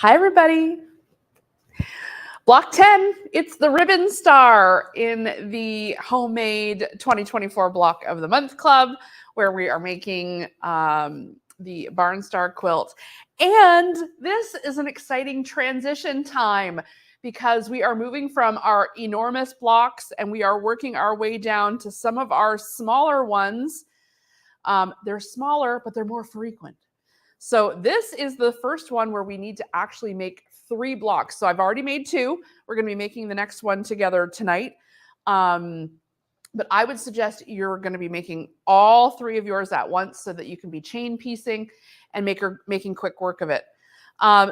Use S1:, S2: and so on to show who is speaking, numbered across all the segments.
S1: Hi, everybody. Block 10, it's the Ribbon Star in the Homemade 2024 Block of the Month Club, where we are making the Barn Star quilt. And this is an exciting transition time because we are moving from our enormous blocks and we are working our way down to some of our smaller ones. They're smaller, but they're more frequent. So this is the first one where we need to actually make 3 blocks. So I've already made 2. We're going to be making the next one together tonight. But I would suggest you're going to be making all 3 of yours at once so that you can be chain piecing and making quick work of it.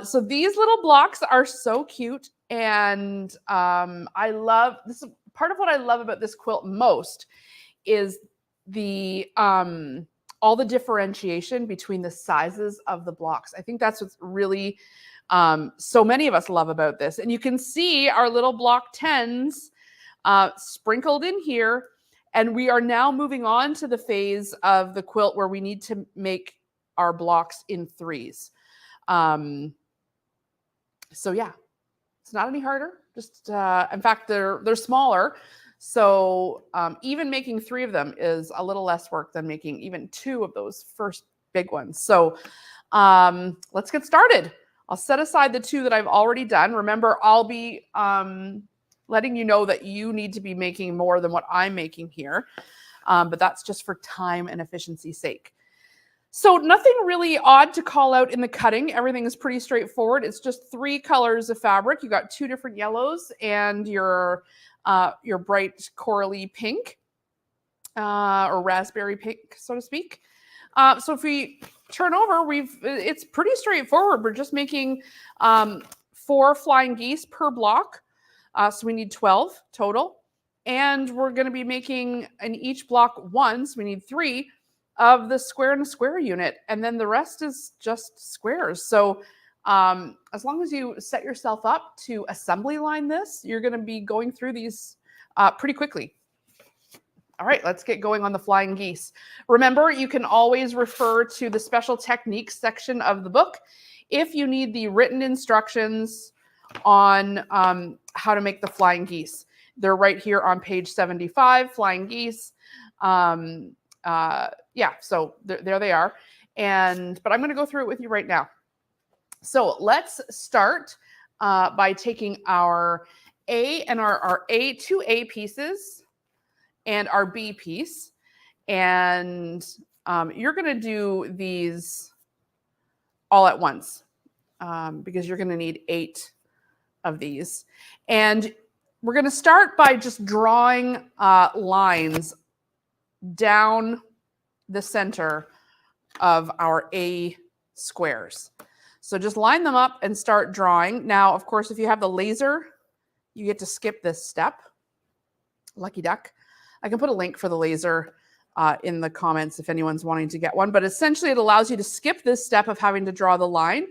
S1: So these little blocks are so cute. And I love this. Part of what I love about this quilt most is the all the differentiation between the sizes of the blocks. I think that's what's really so many of us love about this. And you can see our little block 10s sprinkled in here. And we are now moving on to the phase of the quilt where we need to make our blocks in 3s. So yeah, it's not any harder. Just in fact, they're smaller. So even making 3 of them is a little less work than making even 2 of those first big ones. So let's get started. I'll set aside the 2 that I've already done. Remember, I'll be letting you know that you need to be making more than what I'm making here. But that's just for time and efficiency's sake. So nothing really odd to call out in the cutting. Everything is pretty straightforward. It's just 3 colors of fabric. You got 2 different yellows and your bright corally pink or raspberry pink, so to speak. So if we turn over, it's pretty straightforward. We're just making 4 flying geese per block. So we need 12 total. And we're going to be making in each block 1, so we need 3 of the square and a square unit. And then the rest is just squares. So as long as you set yourself up to assembly line this, you're going to be going through these pretty quickly. All right, let's get going on the flying geese. Remember, you can always refer to the special techniques section of the book if you need the written instructions on how to make the flying geese. They're right here on page 75, flying geese. Yeah, so there they are. But I'm going to go through it with you right now. So let's start by taking our A and our 2 A pieces and our B piece. And you're going to do these all at once because you're going to need 8 of these. And we're going to start by just drawing lines down the center of our A squares. So just line them up and start drawing. Now, of course, if you have the laser, you get to skip this step. Lucky duck. I can put a link for the laser in the comments if anyone's wanting to get one. But essentially, it allows you to skip this step of having to draw the line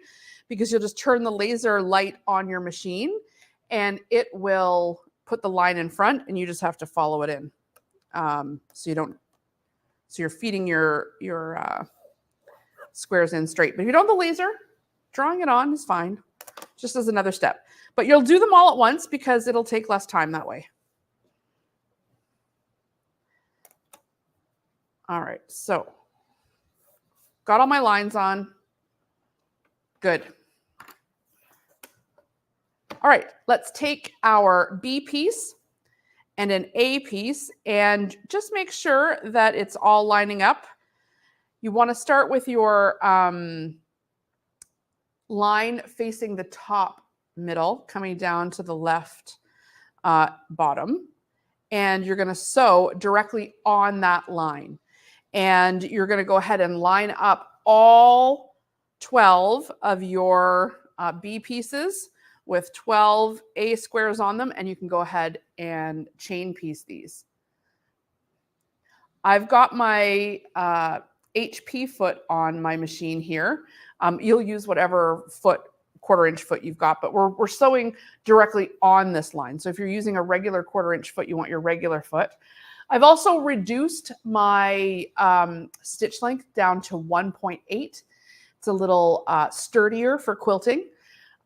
S1: because you'll just turn the laser light on your machine and it will put the line in front and you just have to follow it in. So you're feeding your squares in straight. But if you don't have the laser, drawing it on is fine, just as another step. But you'll do them all at once because it'll take less time that way. All right, so got all my lines on. Good. All right, let's take our B piece and an A piece and just make sure that it's all lining up. You want to start with your line facing the top middle, coming down to the left bottom. And you're going to sew directly on that line. And you're going to go ahead and line up all 12 of your B pieces with 12 A squares on them, and you can go ahead and chain piece these. I've got my HP foot on my machine here. You'll use whatever foot, 1/4 inch foot you've got, but we're sewing directly on this line. So if you're using a regular 1/4 inch foot, you want your regular foot. I've also reduced my stitch length down to 1.8. It's a little sturdier for quilting.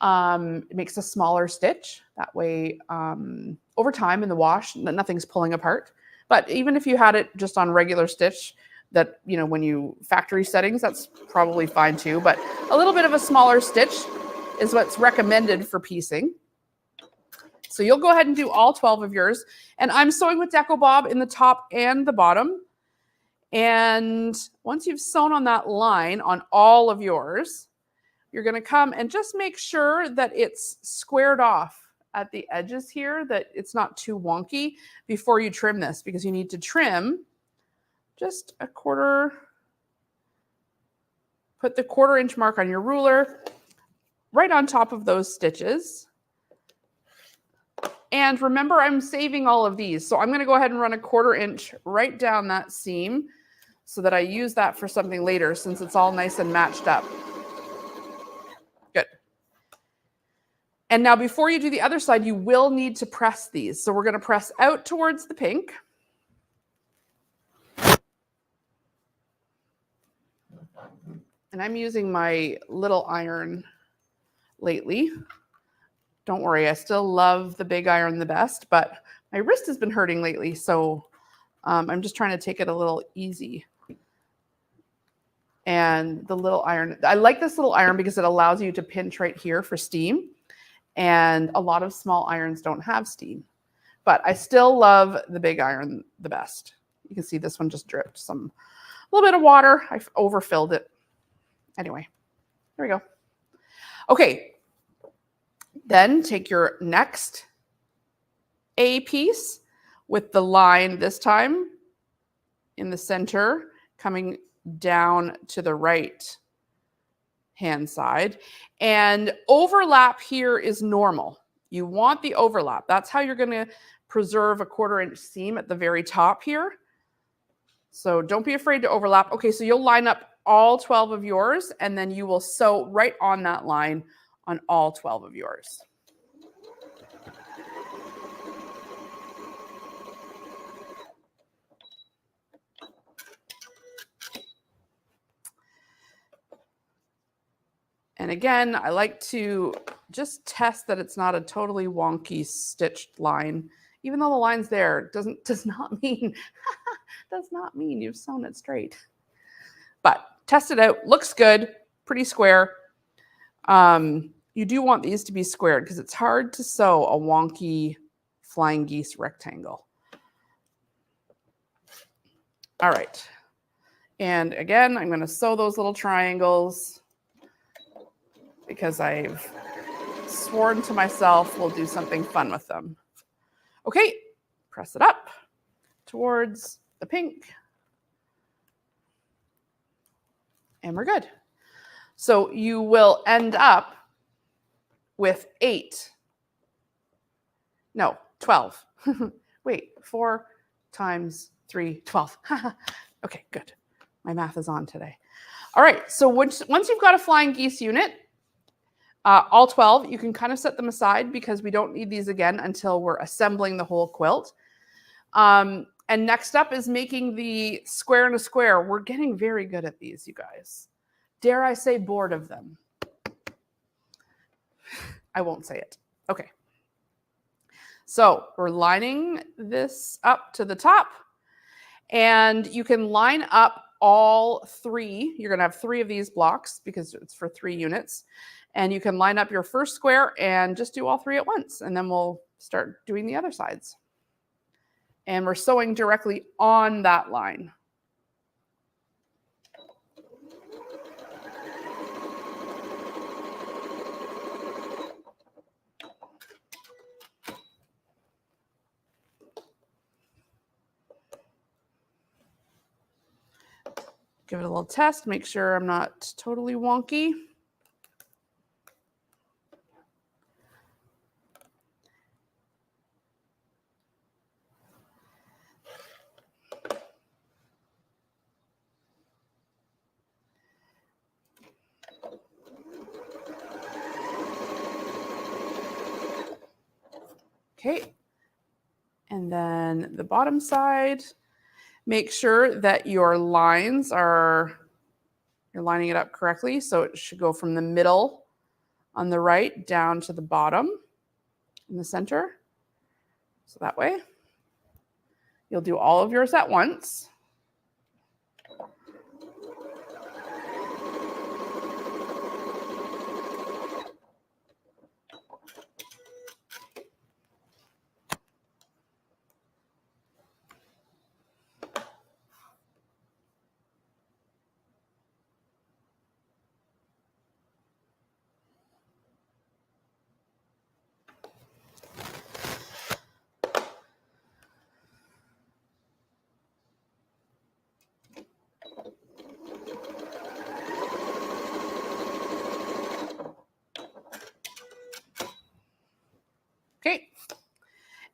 S1: It makes a smaller stitch. That way, over time in the wash, nothing's pulling apart. But even if you had it just on regular stitch, that, you know, when you factory settings, that's probably fine too. But a little bit of a smaller stitch is what's recommended for piecing. So you'll go ahead and do all 12 of yours. And I'm sewing with Deco Bob in the top and the bottom. And once you've sewn on that line on all of yours, you're going to come and just make sure that it's squared off at the edges here, that it's not too wonky before you trim this, because you need to trim just a quarter. Put the 1/4 inch mark on your ruler right on top of those stitches. And remember, I'm saving all of these. So I'm going to go ahead and run a 1/4 inch right down that seam so that I use that for something later, since it's all nice and matched up. Good. And now before you do the other side, you will need to press these. So we're going to press out towards the pink. And I'm using my little iron lately. Don't worry, I still love the big iron the best, but my wrist has been hurting lately, so I'm just trying to take it a little easy. And the little iron, I like this little iron because it allows you to pinch right here for steam. And a lot of small irons don't have steam. But I still love the big iron the best. You can see this one just dripped a little bit of water. I overfilled it. Anyway, there we go. Okay. Then take your next A piece with the line this time in the center, coming down to the right hand side. And overlap here is normal. You want the overlap. That's how you're going to preserve a 1/4 inch seam at the very top here. So don't be afraid to overlap. Okay, so you'll line up all 12 of yours, and then you will sew right on that line on all 12 of yours. And again, I like to just test that it's not a totally wonky stitched line. Even though the line's there, does not mean you've sewn it straight. But test it out. Looks good. Pretty square. You do want these to be squared because it's hard to sew a wonky flying geese rectangle. All right. And again, I'm going to sew those little triangles because I've sworn to myself we'll do something fun with them. Okay, press it up towards the pink. And we're good. So you will end up with 12. Wait, 4 times 3, 12. Okay, good. My math is on today. All right, so once you've got a flying geese unit, all 12, you can kind of set them aside because we don't need these again until we're assembling the whole quilt. And next up is making the square and a square. We're getting very good at these, you guys. Dare I say bored of them? I won't say it. Okay. So we're lining this up to the top, and you can line up all 3. You're going to have 3 of these blocks because it's for 3 units. And you can line up your first square and just do all 3 at once. And then we'll start doing the other sides. And we're sewing directly on that line. Give it a little test, make sure I'm not totally wonky. Okay, and then the bottom side, make sure that your lines you're lining it up correctly. So it should go from the middle on the right down to the bottom in the center. So that way, you'll do all of yours at once. Okay,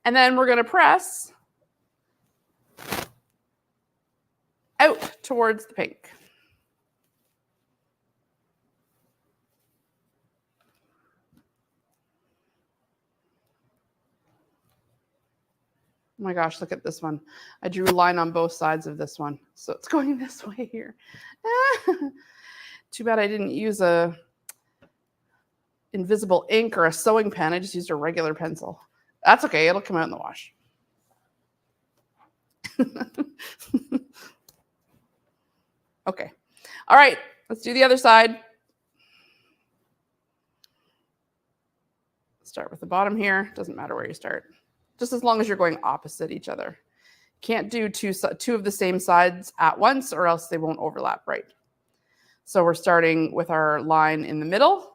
S1: and then we're going to press out towards the pink. Oh my gosh, look at this one. I drew a line on both sides of this one. So it's going this way here. Too bad I didn't use a invisible ink or a sewing pen. I just used a regular pencil. That's okay. It'll come out in the wash. Okay. All right. Let's do the other side. Start with the bottom here. Doesn't matter where you start. Just as long as you're going opposite each other. Can't do two of the same sides at once or else they won't overlap right. So we're starting with our line in the middle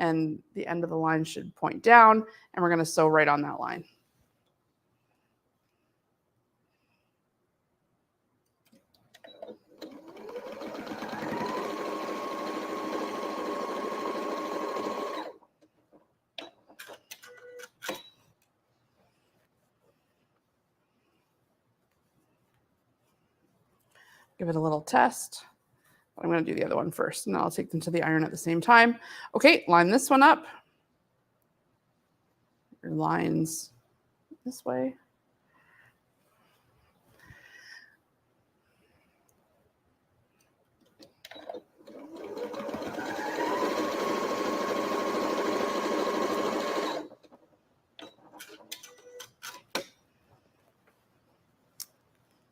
S1: and the end of the line should point down and we're going to sew right on that line. Give it a little test. I'm going to do the other one first, and then I'll take them to the iron at the same time. Okay, line this one up. Your lines this way.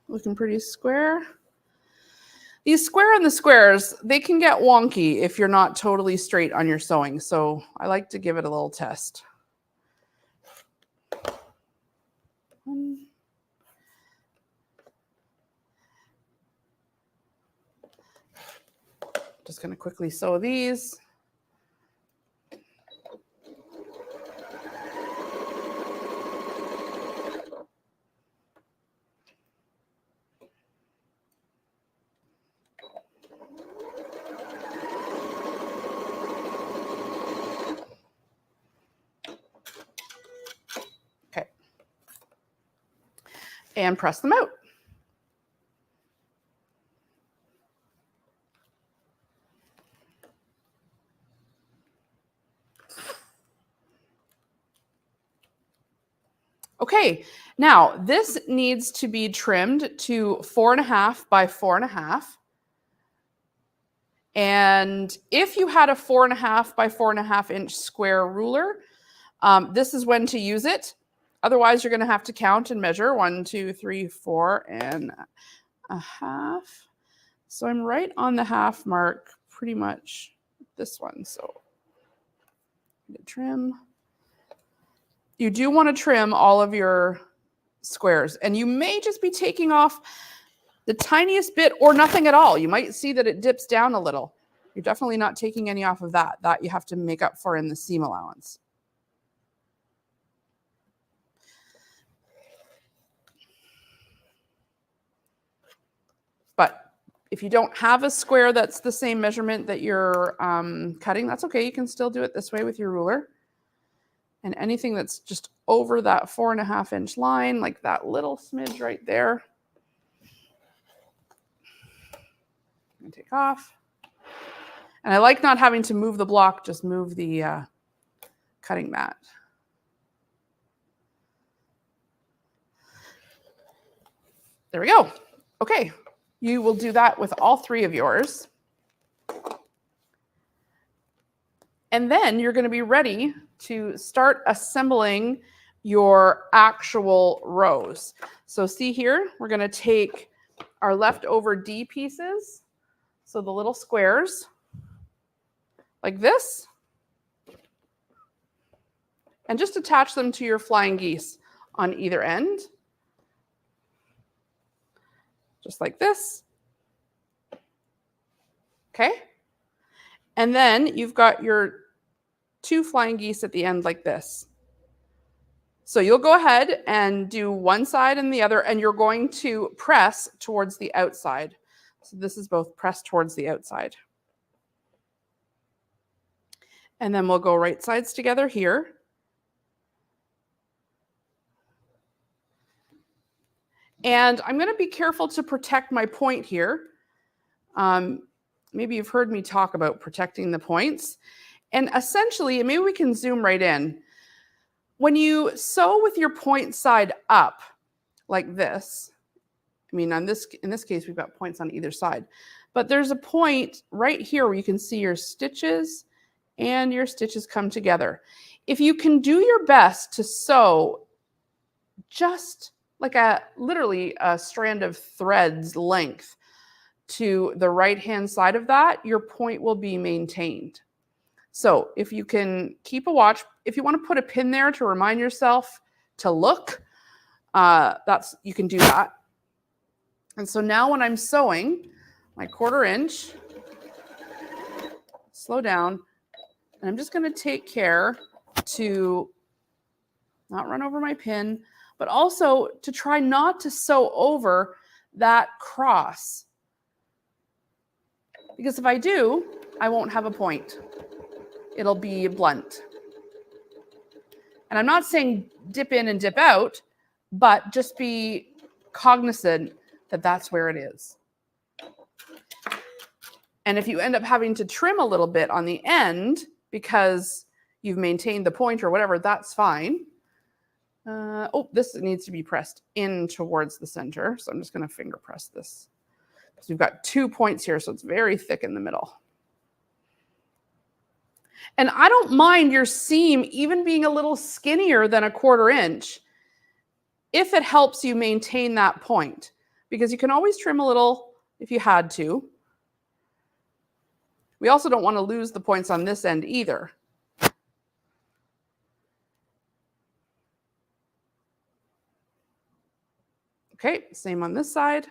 S1: Looking pretty square. These square and the squares, they can get wonky if you're not totally straight on your sewing. So I like to give it a little test. Just going to quickly sew these. Okay. And press them out. Okay, now this needs to be trimmed to 4.5 by 4.5. And if you had a 4.5 by 4.5 inch square ruler, this is when to use it. Otherwise, you're going to have to count and measure 1, 2, 3, 4.5. So I'm right on the half mark, pretty much this one. So trim. You do want to trim all of your squares, and you may just be taking off the tiniest bit or nothing at all. You might see that it dips down a little. You're definitely not taking any off of that. That you have to make up for in the seam allowance. But if you don't have a square that's the same measurement that you're cutting, that's okay. You can still do it this way with your ruler. And anything that's just over that 4.5 inch line, like that little smidge right there, I'm going to take off. And I like not having to move the block, just move the cutting mat. There we go. Okay, you will do that with all 3 of yours. And then you're going to be ready to start assembling your actual rows. So see here, we're going to take our leftover D pieces, so the little squares, like this, and just attach them to your flying geese on either end, just like this. Okay? And then you've got your 2 flying geese at the end like this. So you'll go ahead and do one side and the other, and you're going to press towards the outside. So this is both pressed towards the outside. And then we'll go right sides together here. And I'm going to be careful to protect my point here. Maybe you've heard me talk about protecting the points. And essentially, maybe we can zoom right in. When you sew with your point side up, like this, I mean, in this case, we've got points on either side. But there's a point right here where you can see your stitches and your stitches come together. If you can do your best to sew just like literally a strand of threads length to the right-hand side of that, your point will be maintained. So if you can keep a watch, if you want to put a pin there to remind yourself to look, you can do that. And so now when I'm sewing my 1/4 inch, slow down, and I'm just going to take care to not run over my pin, but also to try not to sew over that cross. Because if I do, I won't have a point. It'll be blunt. And I'm not saying dip in and dip out, but just be cognizant that that's where it is. And if you end up having to trim a little bit on the end because you've maintained the point or whatever, that's fine. Oh, this needs to be pressed in towards the center. So I'm just going to finger press this. So we've got 2 points here, so it's very thick in the middle. And I don't mind your seam even being a little skinnier than a 1/4 inch if it helps you maintain that point, because you can always trim a little if you had to. We also don't want to lose the points on this end either. Okay, same on this side.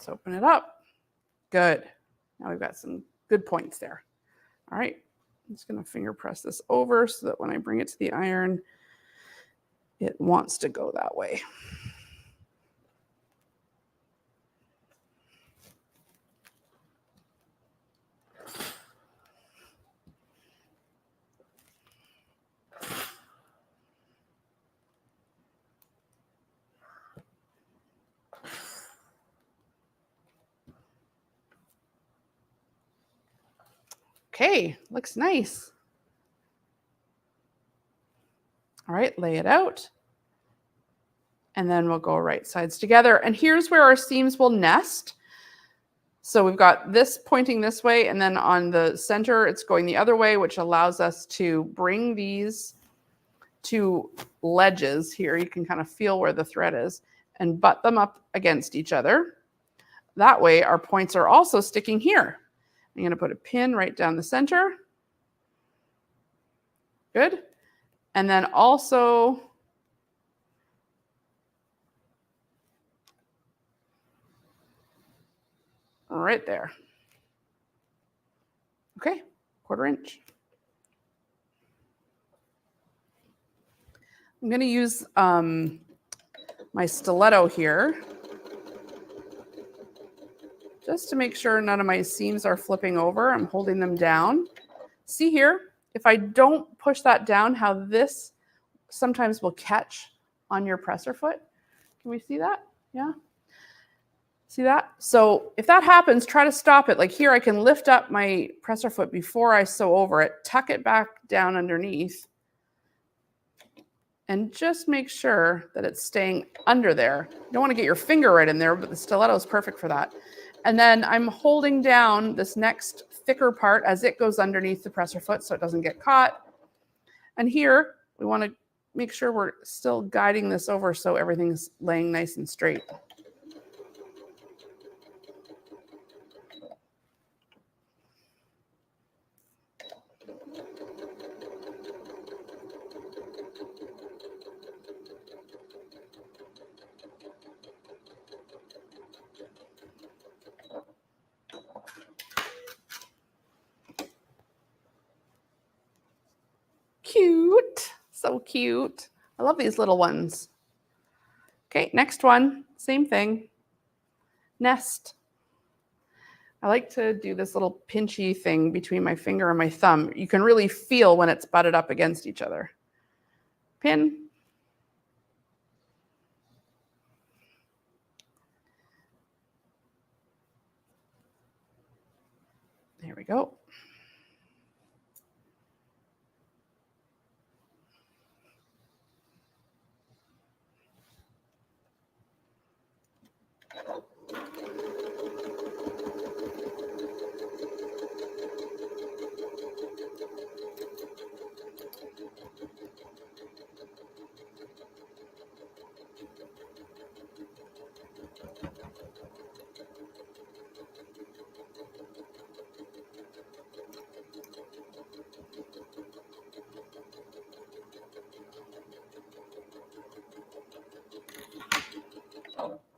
S1: Let's open it up. Good. Now we've got some good points there. All right. I'm just going to finger press this over so that when I bring it to the iron, it wants to go that way. Okay, looks nice. All right, lay it out. And then we'll go right sides together. And here's where our seams will nest. So we've got this pointing this way, and then on the center, it's going the other way, which allows us to bring these 2 ledges here. You can kind of feel where the thread is and butt them up against each other. That way, our points are also sticking here. I'm going to put a pin right down the center. Good. And then also right there. Okay, 1/4 inch. I'm going to use my stiletto here just to make sure none of my seams are flipping over. I'm holding them down See here, if I don't push that down, how this sometimes will catch on your presser foot. Can we see that? Yeah. See that? So if that happens, try to stop it. Like here, I can lift up my presser foot before I sew over it, tuck it back down underneath, and just make sure that it's staying under there. You don't want to get your finger right in there, but the stiletto is perfect for that. And then I'm holding down this next thicker part as it goes underneath the presser foot so it doesn't get caught. And here, we want to make sure we're still guiding this over so everything's laying nice and straight. Cute, so cute. I love these little ones. Okay, next one, same thing. Nest. I like to do this little pinchy thing between my finger and my thumb. You can really feel when it's butted up against each other. Pin. There we go.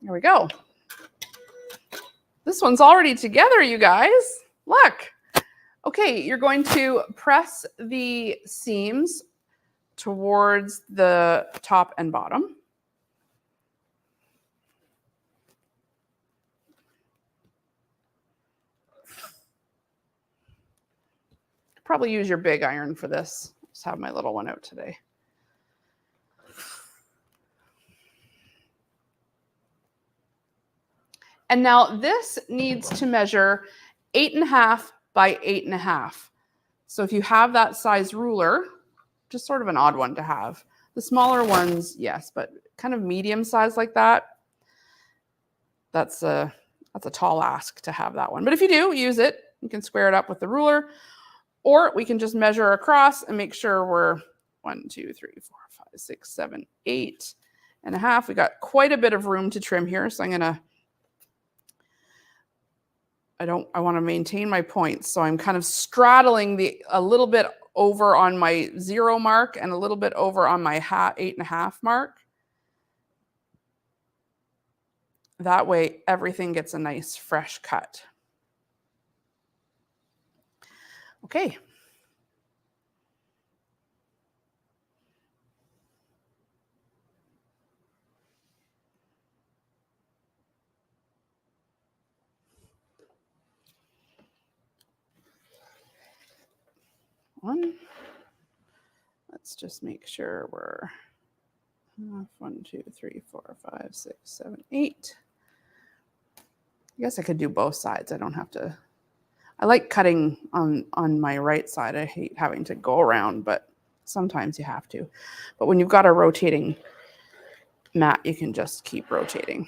S1: There we go. This one's already together, you guys. Look. Okay, you're going to press the seams towards the top and bottom. Probably use your big iron for this. Just have my little one out today. And now this needs to measure 8.5 by 8.5. So if you have that size ruler, just sort of an odd one to have. The smaller ones, yes, but kind of medium size like that, that's a tall ask to have that one. But if you do, use it. You can square it up with the ruler, or we can just measure across and make sure we're 1, 2, 3, 4, 5, 6, 7, 8.5. We got quite a bit of room to trim here, so I want to maintain my points. So I'm kind of straddling a little bit over on my 0 mark and a little bit over on my 8.5 mark. That way everything gets a nice fresh cut. Okay. Let's just make sure we're 1, 2, 3, 4, 5, 6, 7, 8. I guess I could do both sides. I don't have to. I like cutting on my right side. I hate having to go around, but sometimes you have to. But when you've got a rotating mat, you can just keep rotating.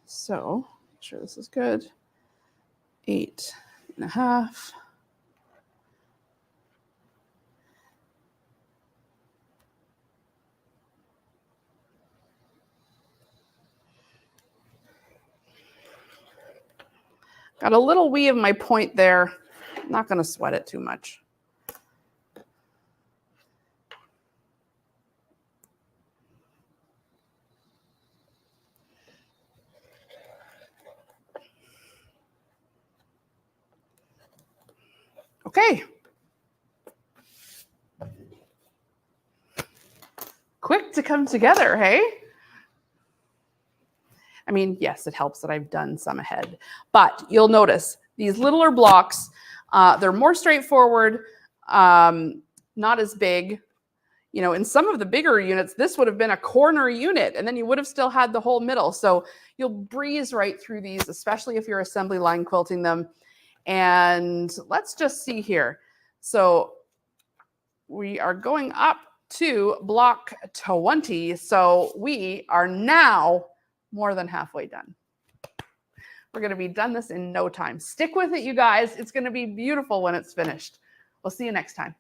S1: So make sure this is good. 8.5. Got a little wee of my point there. I'm not going to sweat it too much. Okay. Quick to come together, hey? I mean, yes, it helps that I've done some ahead, but you'll notice These littler blocks, they're more straightforward, not as big. You know, in some of the bigger units, this would have been a corner unit, and then you would have still had the whole middle. So you'll breeze right through these, especially if you're assembly line quilting them. And let's just see here. So we are going up to block 20. So we are now more than halfway done. We're going to be done this in no time. Stick with it, you guys. It's going to be beautiful when it's finished. We'll see you next time.